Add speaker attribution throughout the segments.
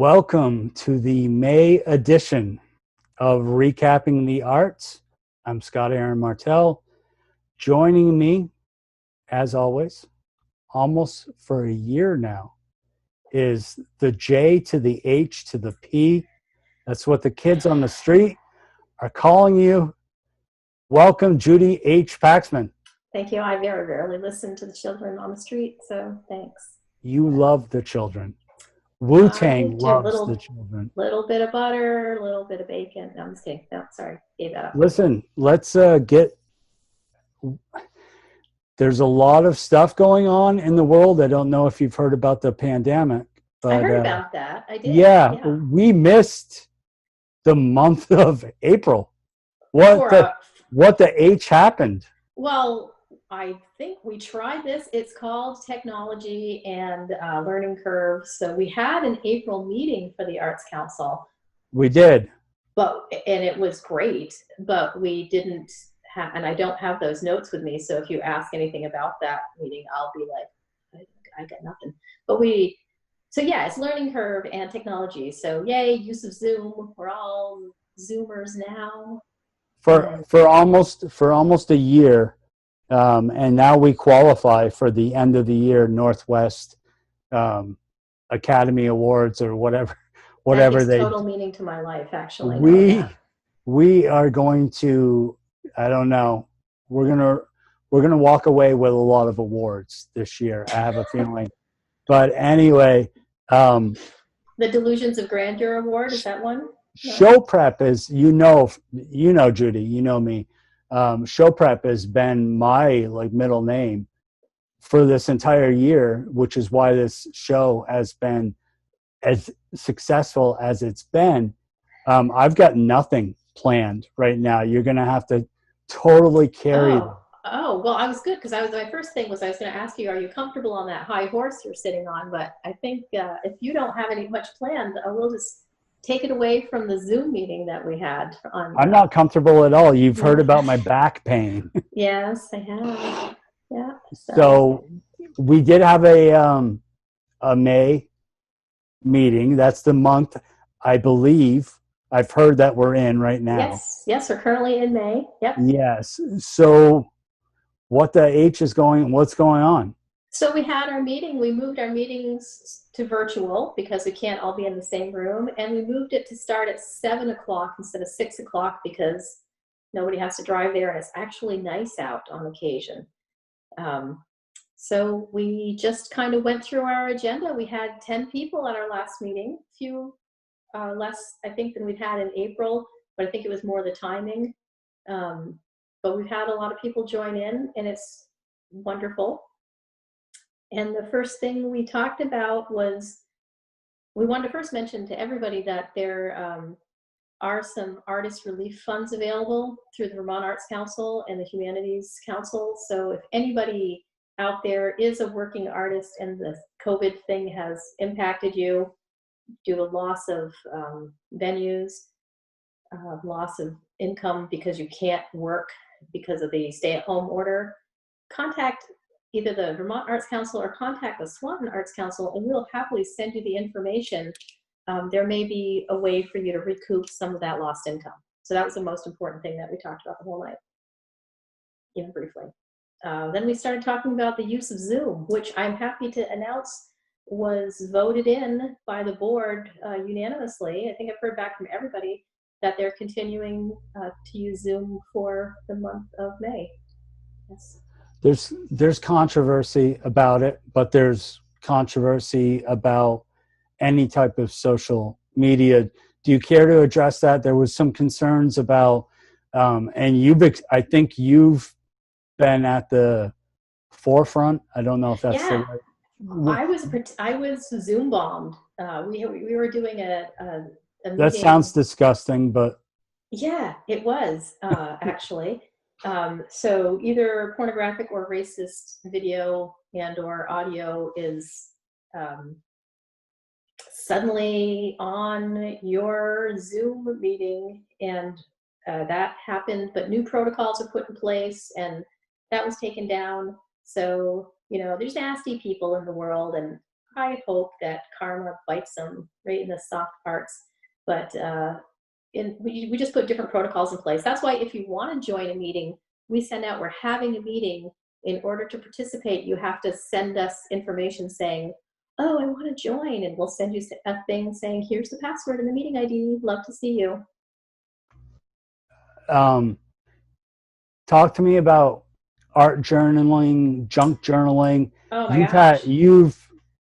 Speaker 1: Welcome to the May edition of Recapping the Arts. I'm Scott Aaron Martell. Joining me, as always, almost for a year now, is the J to the H to the P. That's what the kids on the street are calling you. Welcome, Judy H. Paxman.
Speaker 2: Thank you. I very rarely listen to the children on the street, so thanks.
Speaker 1: You love the children. Wu-Tang loves the children.
Speaker 2: Little bit of butter, a little bit of bacon. No, I'm just kidding. No, sorry. Gave that up.
Speaker 1: Listen, let's get... There's a lot of stuff going on in the world. I don't know if you've heard about the pandemic. But,
Speaker 2: I heard about that. I did.
Speaker 1: Yeah, we missed the month of April. What the H happened?
Speaker 2: Well, I think we tried this. It's called Technology and Learning Curve. So we had an April meeting for the Arts Council.
Speaker 1: We did.
Speaker 2: And it was great, but we didn't have, and I don't have those notes with me. So if you ask anything about that meeting, I'll be like, I got nothing. So yeah, it's Learning Curve and Technology. So yay, use of Zoom. We're all Zoomers now.
Speaker 1: For almost a year. And now we qualify for the end of the year Northwest Academy Awards or whatever
Speaker 2: that gives total meaning to my life, actually.
Speaker 1: We are going to, I don't know, we're gonna walk away with a lot of awards this year. I have a feeling. But anyway,
Speaker 2: the Delusions of Grandeur Award, is that one? No.
Speaker 1: Show prep is, you know Judy, you know me. Show prep has been my middle name for this entire year, which is why this show has been as successful as it's been. I've got nothing planned right now. You're going to have to totally carry.
Speaker 2: Oh, well, I was good because my first thing was I was going to ask you, are you comfortable on that high horse you're sitting on? But I think if you don't have much planned, we'll just take it away from the Zoom meeting that we had.
Speaker 1: I'm not comfortable at all. You've heard about my back pain.
Speaker 2: Yes, I have. Yeah.
Speaker 1: So we did have a May meeting. That's the month, I believe. I've heard that we're in right now.
Speaker 2: Yes, we're currently in May. Yep.
Speaker 1: Yes. So what's going on?
Speaker 2: So we had our meeting. We moved our meetings to virtual because we can't all be in the same room. And we moved it to start at 7 o'clock instead of 6 o'clock because nobody has to drive there. And it's actually nice out on occasion. So we just kind of went through our agenda. We had 10 people at our last meeting, a few less, I think, than we've had in April, but I think it was more the timing. But we've had a lot of people join in, and it's wonderful. And the first thing we talked about was we wanted to first mention to everybody that there are some artist relief funds available through the Vermont Arts Council and the Humanities Council. So if anybody out there is a working artist and the COVID thing has impacted you due to loss of venues, loss of income because you can't work because of the stay-at-home order, contact either the Vermont Arts Council or contact the Swanton Arts Council, and we'll happily send you the information. There may be a way for you to recoup some of that lost income. So that was the most important thing that we talked about the whole night, even briefly. Then we started talking about the use of Zoom, which I'm happy to announce was voted in by the board unanimously. I think I've heard back from everybody that they're continuing to use Zoom for the month of May. Yes.
Speaker 1: There's controversy about it, but there's controversy about any type of social media. Do you care to address that? There was some concerns about, and I think you've been at the forefront. I don't know if that's the right.
Speaker 2: I was Zoom bombed. We were doing a meeting.
Speaker 1: That sounds disgusting, but
Speaker 2: yeah, it was actually. So either pornographic or racist video and or audio is suddenly on your Zoom meeting, and that happened, but new protocols were put in place and that was taken down. So, there's nasty people in the world, and I hope that karma bites them right in the soft parts. But we just put different protocols in place. That's why if you want to join a meeting, we send out, we're having a meeting. In order to participate, you have to send us information saying, oh, I want to join. And we'll send you a thing saying, here's the password and the meeting ID. Love to see you.
Speaker 1: Talk to me about art journaling, junk journaling.
Speaker 2: Oh my gosh.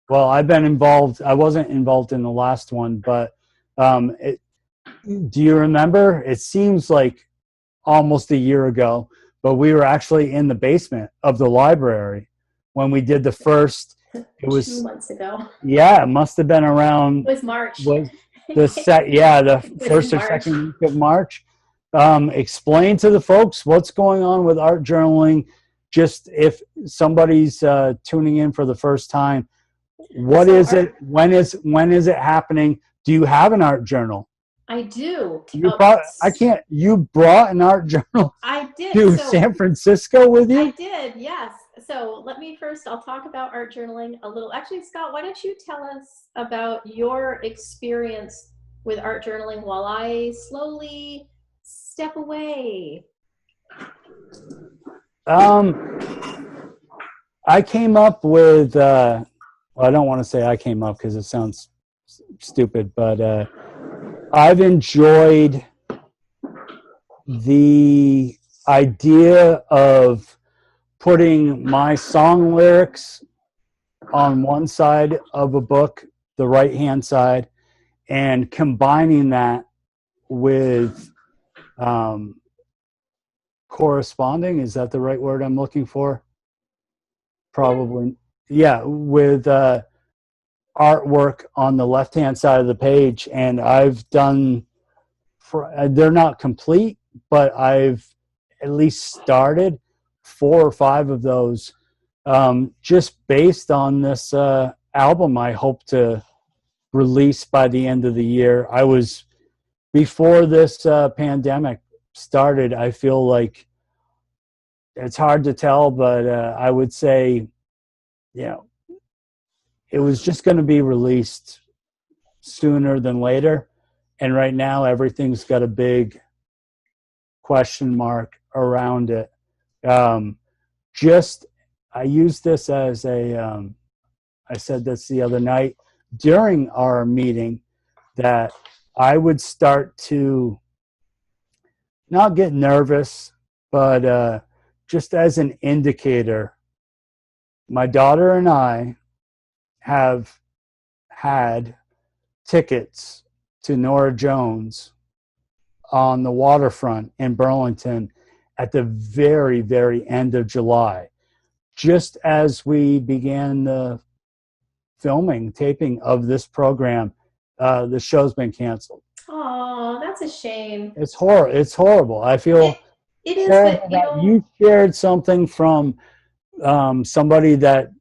Speaker 1: Well, I've been involved. I wasn't involved in the last one, but do you remember? It seems like almost a year ago, but we were actually in the basement of the library when we did the first. It was
Speaker 2: 2 months ago.
Speaker 1: Yeah, it must have been around.
Speaker 2: It was March.
Speaker 1: The first or second week of March. Explain to the folks what's going on with art journaling. Just if somebody's tuning in for the first time, what is it? When is it happening? Do you have an art journal?
Speaker 2: I do.
Speaker 1: You brought an art journal.
Speaker 2: I did.
Speaker 1: To San Francisco with you?
Speaker 2: I did, yes. So I'll talk about art journaling a little. Actually, Scott, why don't you tell us about your experience with art journaling while I slowly step away?
Speaker 1: I came up with, well, I don't want to say I came up because it sounds stupid, but I've enjoyed the idea of putting my song lyrics on one side of a book, the right-hand side, and combining that with corresponding, is that the right word I'm looking for? Probably. Yeah, with artwork on the left-hand side of the page. And I've done, they're not complete, but I've at least started 4 or 5 of those, just based on this album I hope to release by the end of the year. Before this pandemic started, I feel like it's hard to tell, but I would say, it was just going to be released sooner than later. And right now, everything's got a big question mark around it. I use this as I said this the other night during our meeting, that I would start to not get nervous, but just as an indicator. My daughter and I have had tickets to Norah Jones on the waterfront in Burlington at the very, very end of July. Just as we began the taping of this program, the show's been canceled.
Speaker 2: Oh, that's a shame.
Speaker 1: It's horrible. I feel
Speaker 2: it is that
Speaker 1: you shared something from somebody that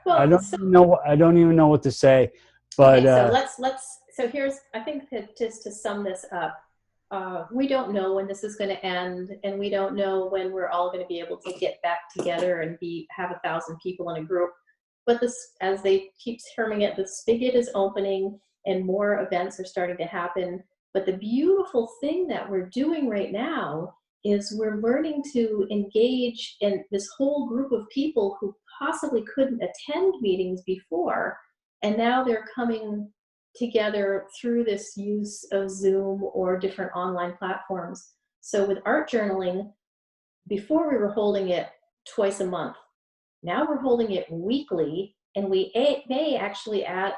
Speaker 1: I don't even know what to say. But
Speaker 2: okay, so here's, I think that just to sum this up, we don't know when this is going to end, and we don't know when we're all going to be able to get back together and have 1,000 people in a group. But this, as they keep terming it, the spigot is opening and more events are starting to happen. But the beautiful thing that we're doing right now is we're learning to engage in this whole group of people who possibly couldn't attend meetings before, and now they're coming together through this use of Zoom or different online platforms. So with art journaling, before we were holding it twice a month. Now we're holding it weekly, and we may actually add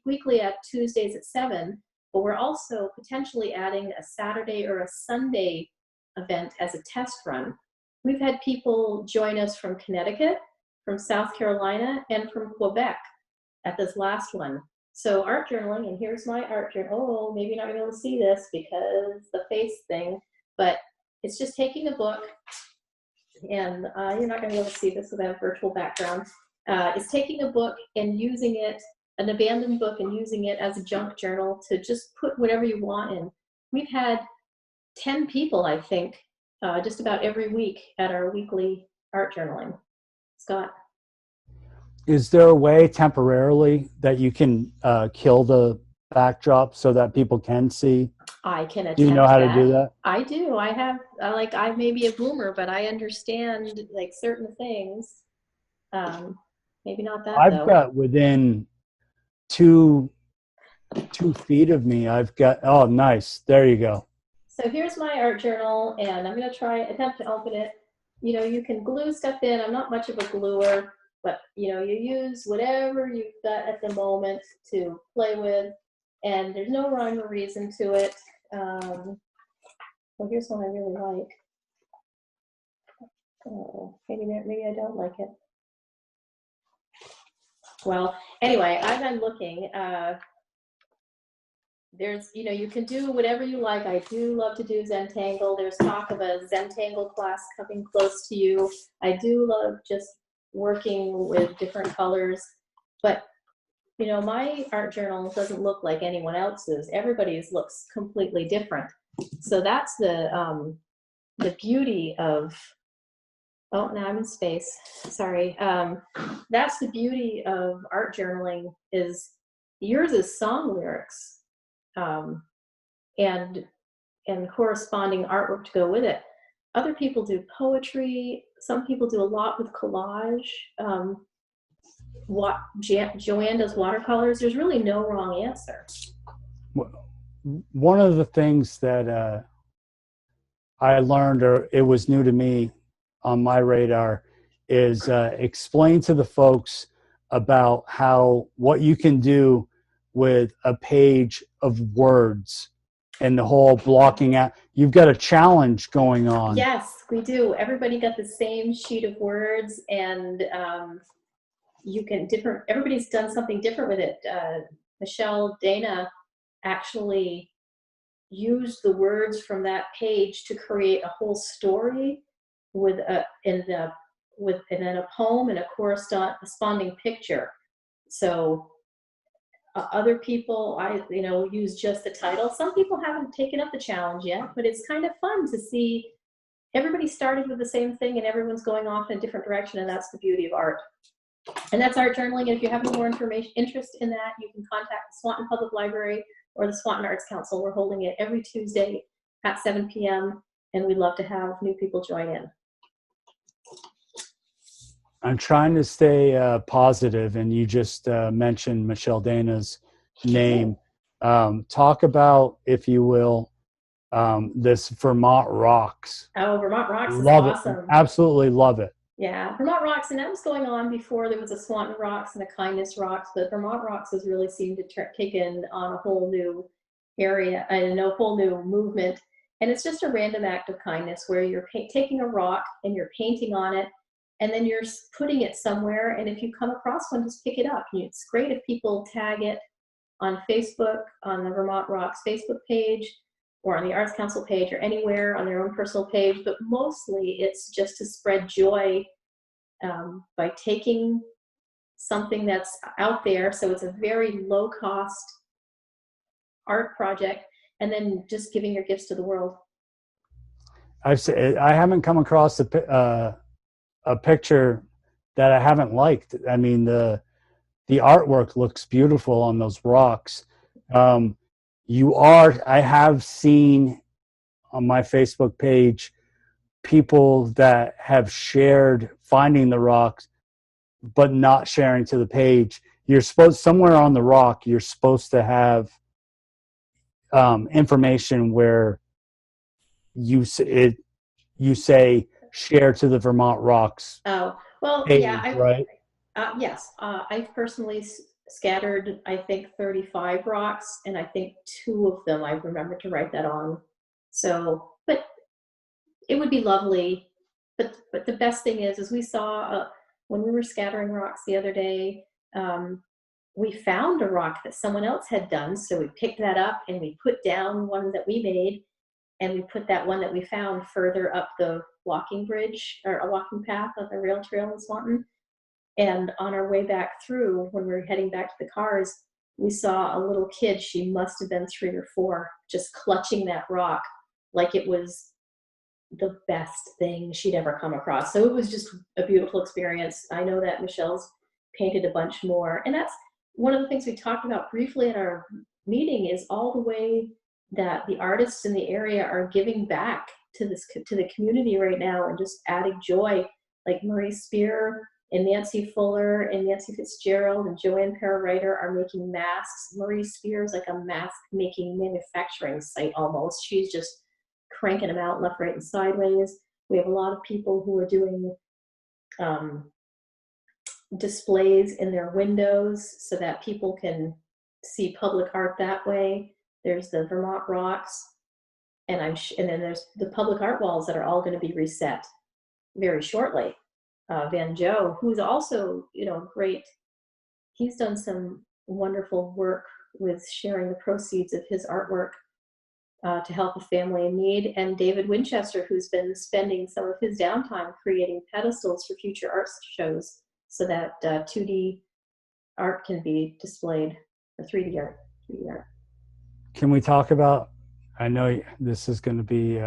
Speaker 2: weekly at Tuesdays at 7, but we're also potentially adding a Saturday or a Sunday event as a test run. We've had people join us from Connecticut, from South Carolina, and from Quebec at this last one. So art journaling, and here's my art journal. Oh, maybe you're not going to be able to see this because the face thing, but it's just taking a book, and you're not going to be able to see this without a virtual background. It's taking a book and using it, an abandoned book, and using it as a junk journal to just put whatever you want in. We've had 10 people, I think, just about every week at our weekly art journaling. Scott?
Speaker 1: Is there a way temporarily that you can kill the backdrop so that people can see?
Speaker 2: I can
Speaker 1: Do you know
Speaker 2: attempt
Speaker 1: how to do
Speaker 2: that.
Speaker 1: that?
Speaker 2: I do. I have, I may be a boomer, but I understand like certain things. Um, Maybe not that
Speaker 1: I've
Speaker 2: though.
Speaker 1: got within two 2 feet of me. I've got. Oh, nice. There you go.
Speaker 2: So here's my art journal, and I'm going to attempt to open it. You know, you can glue stuff in. I'm not much of a gluer, but you know, you use whatever you've got at the moment to play with, and there's no rhyme or reason to it. Well, here's one I really like. Oh, maybe I don't like it. Well, anyway, I've been looking. There's, you know, you can do whatever you like. I do love to do Zentangle. There's talk of a Zentangle class coming close to you. I do love just working with different colors. But, you know, my art journal doesn't look like anyone else's. Everybody's looks completely different. So that's the beauty of, oh, now I'm in space. Sorry. That's the beauty of art journaling is yours is song lyrics. And corresponding artwork to go with it. Other people do poetry. Some people do a lot with collage. Joanne does watercolors. There's really no wrong answer.
Speaker 1: One of the things that I learned, or it was new to me on my radar, is explain to the folks about what you can do with a page of words and the whole blocking out. You've got a challenge going on.
Speaker 2: Yes, we do. Everybody got the same sheet of words, and everybody's done something different with it. Michelle Dana actually used the words from that page to create a whole story and then a poem and a corresponding picture. So other people, use just the title. Some people haven't taken up the challenge yet, but it's kind of fun to see everybody started with the same thing and everyone's going off in a different direction, and that's the beauty of art. And that's art journaling. And if you have any more interest in that, you can contact the Swanton Public Library or the Swanton Arts Council. We're holding it every Tuesday at 7 p.m., and we'd love to have new people join in.
Speaker 1: I'm trying to stay positive, and you just mentioned Michelle Dana's name. Talk about, if you will, this Vermont Rocks.
Speaker 2: Oh, Vermont Rocks is
Speaker 1: Love
Speaker 2: awesome.
Speaker 1: it. Absolutely love it.
Speaker 2: Yeah, Vermont Rocks, and that was going on before there was a Swanton Rocks and a Kindness Rocks, but Vermont Rocks has really seemed to take in on a whole new area and a whole new movement. And it's just a random act of kindness where you're taking a rock and you're painting on it, and then you're putting it somewhere. And if you come across one, just pick it up. It's great if people tag it on Facebook, on the Vermont Rocks Facebook page, or on the Arts Council page, or anywhere on their own personal page. But mostly it's just to spread joy by taking something that's out there. So it's a very low cost art project, and then just giving your gifts to the world.
Speaker 1: I haven't come across a picture that I haven't liked. I mean, the artwork looks beautiful on those rocks. I have seen on my Facebook page people that have shared finding the rocks, but not sharing to the page. You're supposed, somewhere on the rock, you're supposed to have information where you say share to the Vermont Rocks.
Speaker 2: Oh, well,
Speaker 1: page,
Speaker 2: yeah,
Speaker 1: right?
Speaker 2: Yes, I've personally scattered, I think, 35 rocks, and I think 2 of them I remember to write that on. So, but it would be lovely. But the best thing is we saw when we were scattering rocks the other day, we found a rock that someone else had done. So we picked that up and we put down one that we made, and we put that one that we found further up the walking bridge or a walking path of the rail trail in Swanton. And on our way back through, when we were heading back to the cars, we saw a little kid. She must have been 3 or 4, just clutching that rock like it was the best thing she'd ever come across. So it was just a beautiful experience. I know that Michelle's painted a bunch more. And that's one of the things we talked about briefly at our meeting, is all the way that the artists in the area are giving back to the community right now, and just adding joy, like Marie Spear and Nancy Fuller and Nancy Fitzgerald and Joanne Perrowriter are making masks. Marie Spear is like a mask making manufacturing site almost. She's just cranking them out left, right, and sideways. We have a lot of people who are doing displays in their windows so that people can see public art that way. There's the Vermont Rocks, and then there's the public art walls that are all going to be reset very shortly. Van Joe, who's also, great. He's done some wonderful work with sharing the proceeds of his artwork to help a family in need. And David Winchester, who's been spending some of his downtime creating pedestals for future art shows so that 2D art can be displayed, or 3D art.
Speaker 1: Can we talk about, I know this is going to be,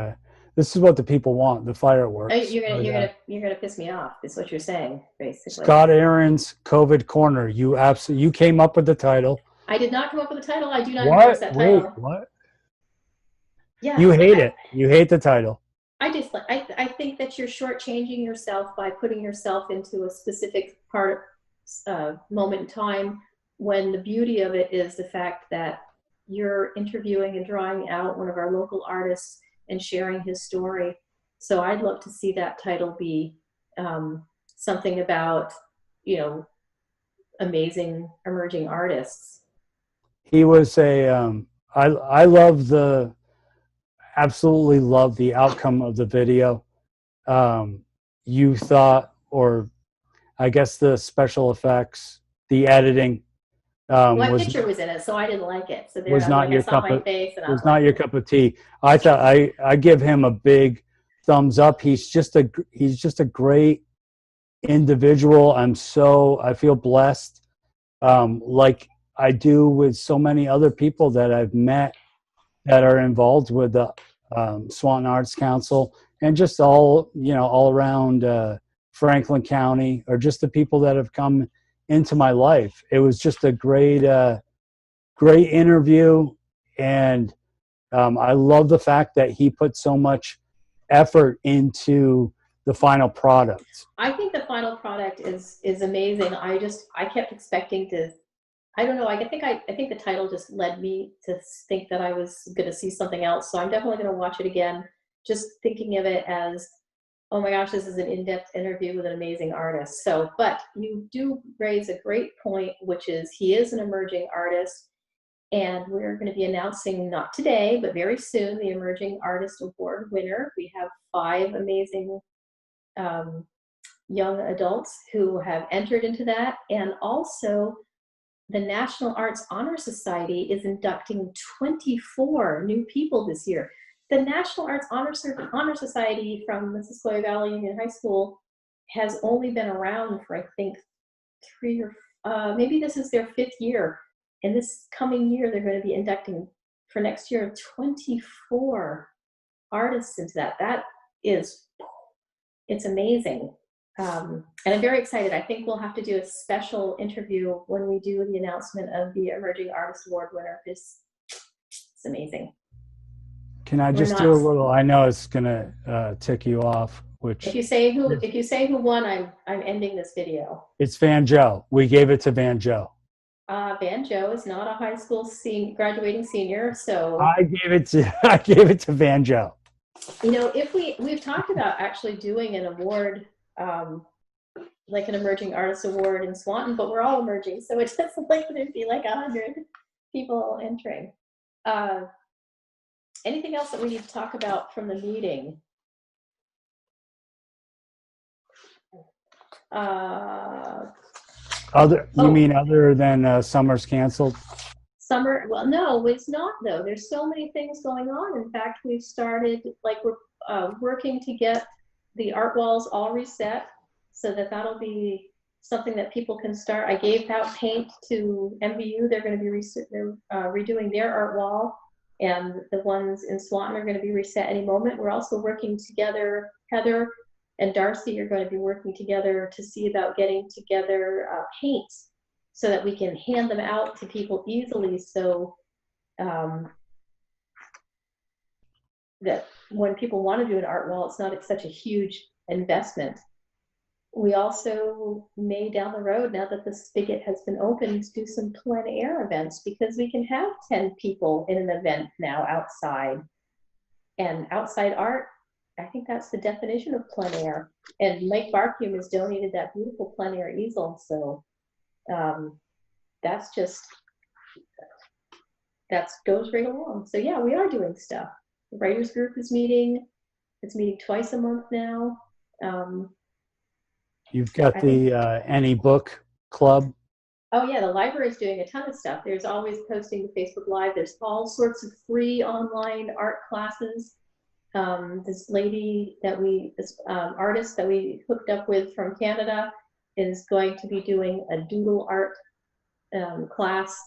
Speaker 1: this is what the people want, the fireworks.
Speaker 2: You're gonna piss me off, is what you're saying, basically.
Speaker 1: Scott Aaron's COVID Corner. You came up with the title.
Speaker 2: I did not come up with the title. I do not endorse that title.
Speaker 1: Wait, what?
Speaker 2: Yeah.
Speaker 1: You hate it. You hate the title.
Speaker 2: I think that you're shortchanging yourself by putting yourself into a specific moment in time, when the beauty of it is the fact that you're interviewing and drawing out one of our local artists and sharing his story. So I'd love to see that title be something about, amazing emerging artists.
Speaker 1: He was I absolutely love the outcome of the video. You thought, or I guess the special effects, the editing,
Speaker 2: my picture was in it, so I didn't like it. So
Speaker 1: was not your cup of tea. I thought I give him a big thumbs up. He's just a great individual. I feel blessed, like I do with so many other people that I've met that are involved with the Swanton Arts Council, and just all around Franklin County, or just the people that have come into my life. It was just a great interview, and I love the fact that he put so much effort into the final product.
Speaker 2: I think the final product is amazing. I kept expecting to, I don't know, I think the title just led me to think that I was going to see something else. So I'm definitely going to watch it again, just thinking of it as, oh my gosh, this is an in-depth interview with an amazing artist. So, but you do raise a great point, which is he is an emerging artist, and we're going to be announcing, not today, but very soon, the Emerging Artist Award winner. We have 5 amazing young adults who have entered into that, and also the National Arts Honor Society is inducting 24 new people this year. The National Arts Honor Society from the Missisquoi Valley Union High School has only been around for, I think, 3 or maybe this is their 5th year. And this coming year, they're going to be inducting, for next year, 24 artists into that. It's amazing. And I'm very excited. I think we'll have to do a special interview when we do the announcement of the Emerging Artist Award winner. It's amazing.
Speaker 1: Can I just do a little? I know it's gonna tick you off. Which
Speaker 2: if you say who won, I'm ending this video.
Speaker 1: It's Van Joe. We gave it to Van Joe.
Speaker 2: Van Joe is not a high school graduating senior, so
Speaker 1: I gave it to Van Joe.
Speaker 2: If we've talked about actually doing an award, like an Emerging Artist Award in Swanton, but we're all emerging, so it doesn't likely to be like 100 people entering. Anything else that we need to talk about from the meeting?
Speaker 1: Other than summer's canceled?
Speaker 2: Well, no, it's not though. There's so many things going on. In fact, we've started, we're working to get the art walls all reset, so that'll be something that people can start. I gave out paint to MVU. They're going to be redoing their art wall, and the ones in Swanton are going to be reset any moment. We're also working together, Heather and Darcy are going to be working together to see about getting together paints so that we can hand them out to people easily, so that when people want to do an art wall, it's not such a huge investment. We also may down the road, now that the spigot has been opened, do some plein air events, because we can have 10 people in an event now outside. And outside art, I think that's the definition of plein air. And Mike Barkume has donated that beautiful plein air easel. So that goes right along. So yeah, we are doing stuff. The writers group is meeting. It's meeting twice a month now.
Speaker 1: You've got the Any Book Club.
Speaker 2: Oh yeah, the library is doing a ton of stuff. There's always posting to Facebook Live. There's all sorts of free online art classes. This lady that this artist that we hooked up with from Canada is going to be doing a doodle art class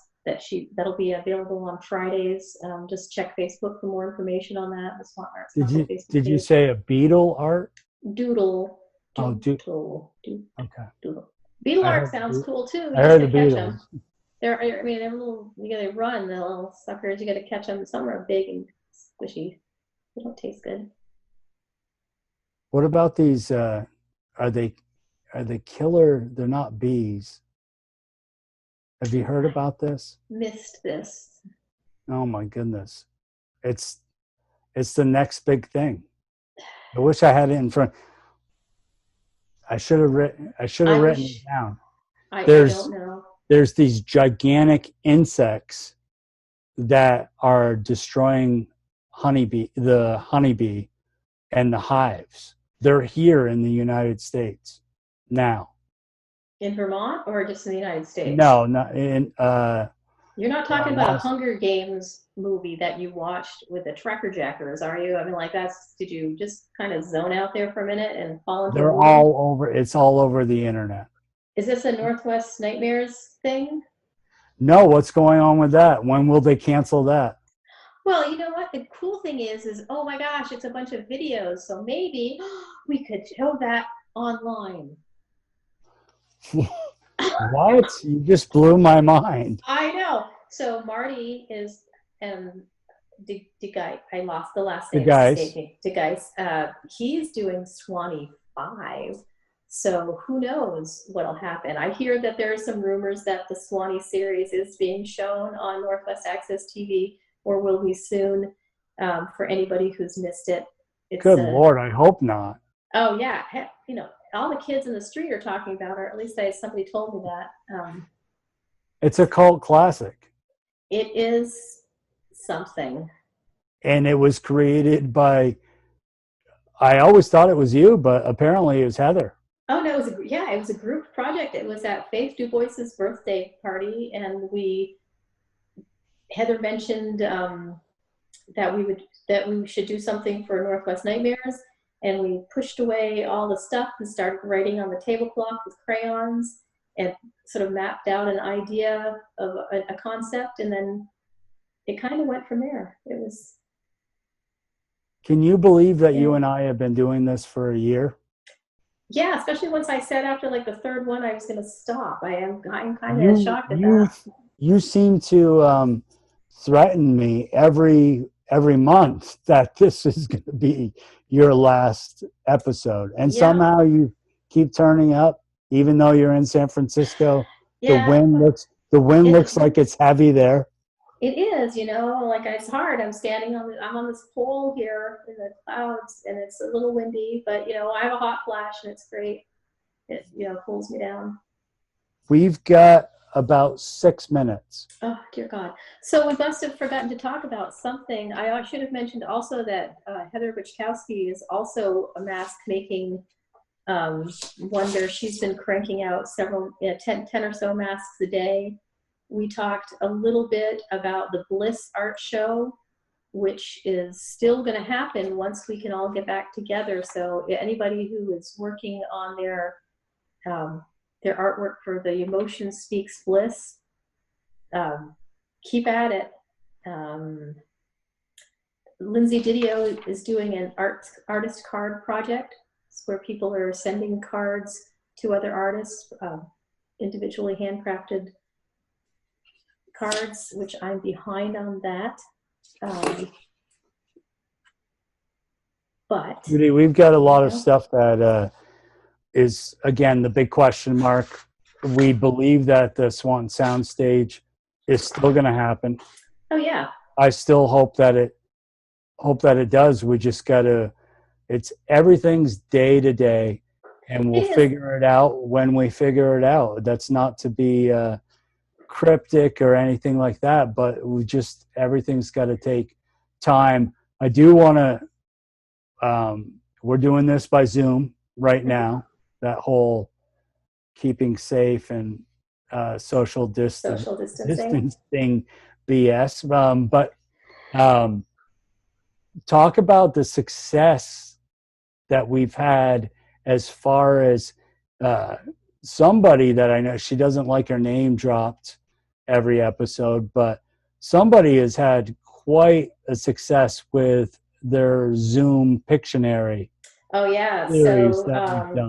Speaker 2: that'll be available on Fridays. Just check Facebook for more information on that. The Swanton Arts.
Speaker 1: Did you say a beetle art?
Speaker 2: Doodle.
Speaker 1: Oh,
Speaker 2: doodle.
Speaker 1: Okay.
Speaker 2: Doodle. Beetle art sounds cool too.
Speaker 1: I heard the beetles.
Speaker 2: They're little. They run. The little suckers. You got to catch them. Some are big and squishy. They don't taste good.
Speaker 1: What about these? Are they killer? They're not bees. Have you heard about this?
Speaker 2: Missed this.
Speaker 1: Oh my goodness. It's the next big thing. I wish I had it in front. I should have written it down.
Speaker 2: I don't know.
Speaker 1: There's these gigantic insects that are destroying the honeybee and the hives. They're here in the United States now.
Speaker 2: In Vermont or just in the United States?
Speaker 1: No, not in.
Speaker 2: You're not talking about a Hunger Games movie that you watched with the Tracker Jackers, are you? I mean, did you just kind of zone out there for a minute and fall into?
Speaker 1: They're all over. It's all over the internet.
Speaker 2: Is this a Northwest Nightmares thing?
Speaker 1: No, what's going on with that? When will they cancel that?
Speaker 2: Well, you know what? The cool thing is oh my gosh, it's a bunch of videos. So maybe we could show that online.
Speaker 1: What? You just blew my mind.
Speaker 2: I know. So Marty is DeGeis. I lost the last name. DeGeis. He's doing Swanee 5. So who knows what'll happen? I hear that there are some rumors that the Swanee series is being shown on Northwest Access TV, or will be soon. For anybody who's missed it.
Speaker 1: Good Lord, I hope not.
Speaker 2: Oh yeah, all the kids in the street are talking about it, or at least somebody told me that.
Speaker 1: It's a cult classic.
Speaker 2: It is something. And
Speaker 1: it was created by, I always thought it was you, but apparently it was Heather.
Speaker 2: Oh no, it was a group project. It was at Faith Du Bois's birthday party, and Heather mentioned that we should do something for Northwest Nightmares. And we pushed away all the stuff and started writing on the tablecloth with crayons and sort of mapped out an idea of a concept. And then it kind of went from there. It was.
Speaker 1: Can you believe that you and I have been doing this for a year?
Speaker 2: Yeah, especially once I said after the third one, I was going to stop. I'm kind of shocked at that.
Speaker 1: You seem to threaten me every month that this is going to be your last episode, and somehow you keep turning up even though you're in San Francisco. The wind looks like it's heavy there.
Speaker 2: It is, it's hard. I'm on this pole here in the clouds, and it's a little windy, but I have a hot flash and it's great. It cools me down. We've
Speaker 1: got about 6 minutes.
Speaker 2: Oh, dear God. So we must have forgotten to talk about something. I should have mentioned also that Heather Bichkowski is also a mask making wonder. She's been cranking out several, 10 or so masks a day. We talked a little bit about the Bliss Art Show, which is still going to happen once we can all get back together. So anybody who is working on their artwork for the Emotion Speaks Bliss, keep at it. Lindsay Didio is doing an artist card project It's where people are sending cards to other artists, individually handcrafted cards, which I'm behind on that. But
Speaker 1: Judy, we've got a lot of stuff that is, again, the big question mark. We believe that the Swanton Soundstage is still going to happen.
Speaker 2: Oh yeah.
Speaker 1: I still hope that it does. We just got to, everything's day to day, and we'll figure it out when we figure it out. That's not to be cryptic or anything like that, but everything's got to take time. I do want to, we're doing this by Zoom right now, that whole keeping safe and social distancing BS. But talk about the success that we've had as far as somebody that I know, she doesn't like her name dropped every episode, but somebody has had quite a success with their Zoom Pictionary.
Speaker 2: Oh yeah. So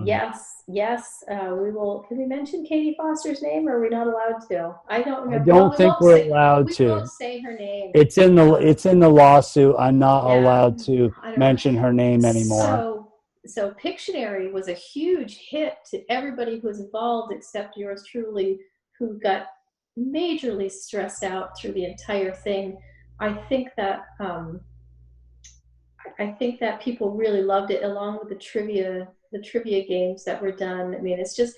Speaker 2: yes. We will. Can we mention Katie Foster's name, or are we not allowed to? I don't remember.
Speaker 1: I don't think we're allowed to.
Speaker 2: We won't say her name.
Speaker 1: It's in the lawsuit. I'm not allowed to mention her name anymore.
Speaker 2: So Pictionary was a huge hit to everybody who was involved, except yours truly, who got majorly stressed out through the entire thing. I think that people really loved it, along with the trivia games that were done. I mean, it's just,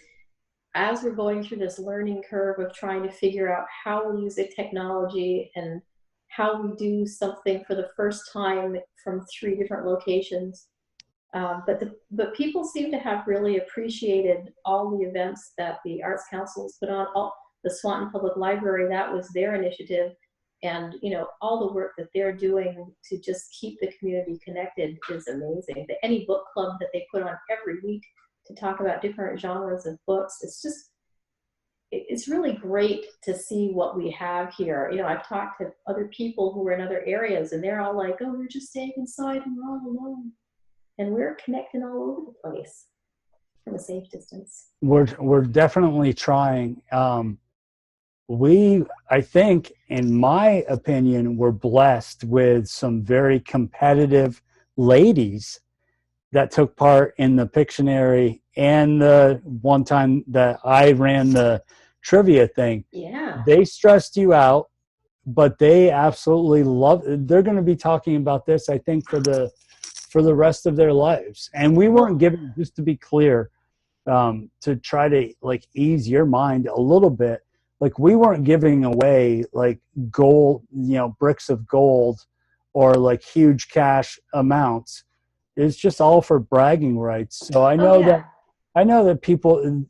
Speaker 2: as we're going through this learning curve of trying to figure out how we use the technology and how we do something for the first time from 3 different locations. But people seem to have really appreciated all the events that the Arts Council has put on. The Swanton Public Library, that was their initiative. And, all the work that they're doing to just keep the community connected is amazing. Any book club that they put on every week to talk about different genres of books, it's really great to see what we have here. I've talked to other people who are in other areas, and they're all like, oh, we're just staying inside and we're all alone. And we're connecting all over the place from a safe distance.
Speaker 1: We're definitely trying. I think, in my opinion, we're blessed with some very competitive ladies that took part in the Pictionary, and the one time that I ran the trivia thing.
Speaker 2: Yeah.
Speaker 1: They stressed you out, but they absolutely they're going to be talking about this, I think, for the rest of their lives. And we weren't given, just to be clear, to try to ease your mind a little bit. We weren't giving away gold, bricks of gold, or huge cash amounts. It's just all for bragging rights. So I know that people,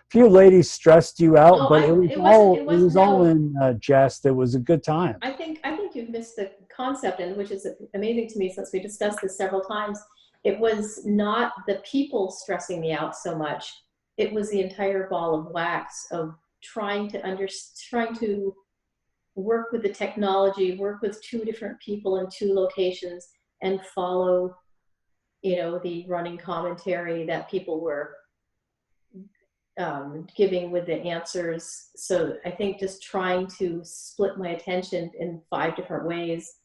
Speaker 1: few ladies stressed you out, but it was all in jest. It was a good time.
Speaker 2: I think you've missed the concept, and which is amazing to me, since we discussed this several times. It was not the people stressing me out so much. It was the entire ball of wax of trying to work with the technology, work with 2 different people in 2 locations, and follow, the running commentary that people were giving with the answers. So I think just trying to split my attention in 5 different ways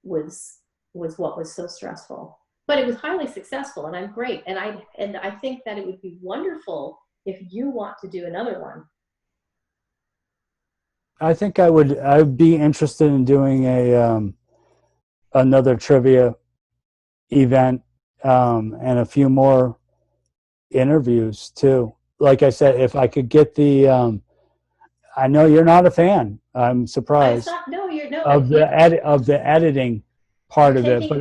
Speaker 2: was what was so stressful. But it was highly successful, and I'm great. And I think that it would be wonderful if you want to do another one.
Speaker 1: I think I'd be interested in doing another trivia event, and a few more interviews too. Like I said, if I could get the I know you're not a fan. I'm surprised. Of the editing part of it, but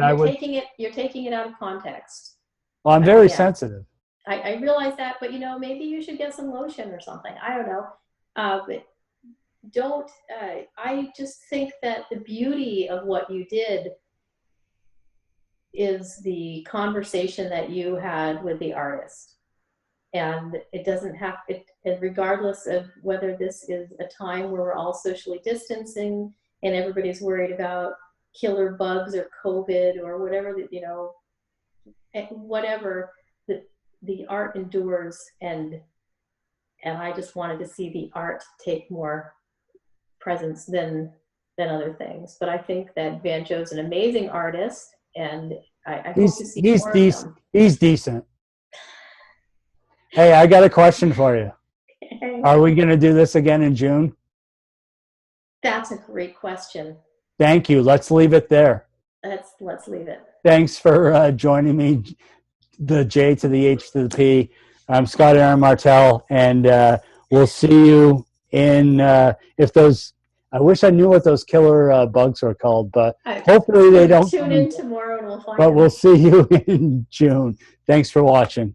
Speaker 2: you're taking it out of context.
Speaker 1: Well, I'm very sensitive.
Speaker 2: I realize that, but maybe you should get some lotion or something. I don't know, but don't. I just think that the beauty of what you did is the conversation that you had with the artist, and it doesn't have it. And regardless of whether this is a time where we're all socially distancing and everybody's worried about killer bugs or COVID or whatever, whatever, the art endures, and I just wanted to see the art take more presence than other things. But I think that Van Joe's an amazing artist, and I hope to see more of him.
Speaker 1: He's decent. Hey, I got a question for you. Are we going to do this again in June?
Speaker 2: That's a great question.
Speaker 1: Thank you. Let's leave it there.
Speaker 2: Let's leave it.
Speaker 1: Thanks for joining me, the J to the H to the P. I'm Scott Aaron Martell, and we'll see you in, if those, I wish I knew what those killer bugs are called, but hopefully they don't.
Speaker 2: Tune in tomorrow and we'll find out.
Speaker 1: But we'll see you in June. Thanks for watching.